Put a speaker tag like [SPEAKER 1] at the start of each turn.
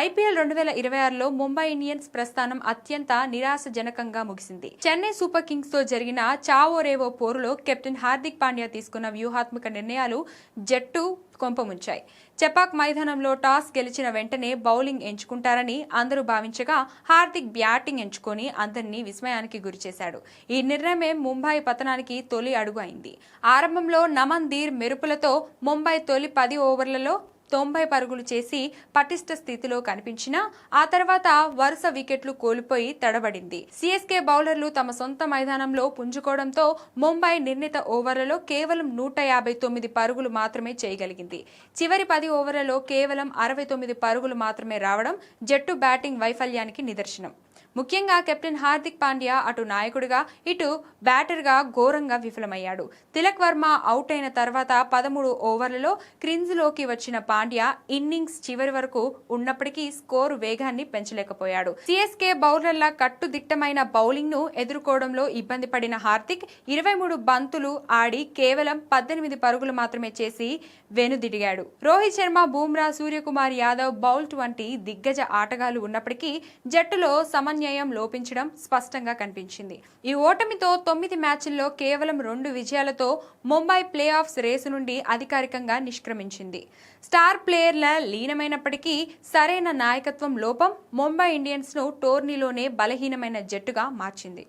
[SPEAKER 1] IPL 2026లో Mumbai Indians ప్రస్థానం అత్యంత నిరాశజనకంగా ముగిసింది. చెన్నై సూపర్ కింగ్స్ తో జరిగిన చావో రేవో పోరులో కెప్టెన్ హార్దిక్ పాండ్యా తీసుకున్న వ్యూహాత్మక నిర్ణయాలు జట్టు కొంపముంచాయి. చెపాక్ మైదానంలో టాస్ గెలిచిన వెంటనే బౌలింగ్ ఎంచుకుంటారని అందరూ భావించగా హార్దిక్ బ్యాటింగ్ ఎంచుకొని అందరినీ విస్మయానికి గురిచేశాడు. ఈ నిర్ణయమే ముంబై పతనానికి తొలి అడుగు అయింది. ఆరంభంలో నమన్ ధీర్ మెరుపులతో ముంబై తొలి 10 ఓవర్లలో 90 పరుగులు చేసి పటిష్ట స్థితిలో కనిపించినా ఆ తర్వాత వరుస వికెట్లు కోల్పోయి తడబడింది. సిఎస్కే బౌలర్లు తమ సొంత మైదానంలో పుంజుకోవడంతో ముంబై నిర్ణీత ఓవర్లలో కేవలం 159 పరుగులు మాత్రమే చేయగలిగింది. చివరి 10 ఓవర్లలో కేవలం 69 పరుగులు మాత్రమే రావడం జట్టు బ్యాటింగ్ వైఫల్యానికి నిదర్శనం. ముఖ్యంగా కెప్టెన్ హార్దిక్ పాండ్యా అటు నాయకుడిగా ఇటు బ్యాటర్గా ఘోరంగా విఫలమయ్యాడు. తిలక్ వర్మ అవుట్ అయిన తర్వాత 13 ఓవర్లలో క్రీజ్లోకి వచ్చిన పాండ్యా ఇన్నింగ్స్ చివరి వరకు ఉన్నప్పటికీ స్కోరు వేగాన్ని పెంచలేకపోయాడు. సిఎస్కే బౌలర్ల కట్టుదిట్టమైన బౌలింగ్ ను ఎదుర్కోవడంలో ఇబ్బంది పడిన హార్దిక్ 23 బంతులు ఆడి కేవలం 18 పరుగులు మాత్రమే చేసి వెనుదిరిగాడు. రోహిత్ శర్మ, బూమ్రా, సూర్యకుమార్ యాదవ్, బౌల్ట్ వంటి దిగ్గజ ఆటగాళ్లు ఉన్నప్పటికీ జట్టులో సమన్వయం లోపించడం స్పష్టంగా కనిపించింది. ఈ ఓటమితో 9 మ్యాచ్ల్లో కేవలం 2 విజయాలతో ముంబై ప్లే ఆఫ్స్ రేసు నుండి అధికారికంగా నిష్క్రమించింది. స్టార్ ప్లేయర్ల లీనమైనప్పటికీ సరైన నాయకత్వం లోపం ముంబై ఇండియన్స్ ను టోర్నీలోనే బలహీనమైన జట్టుగా మార్చింది.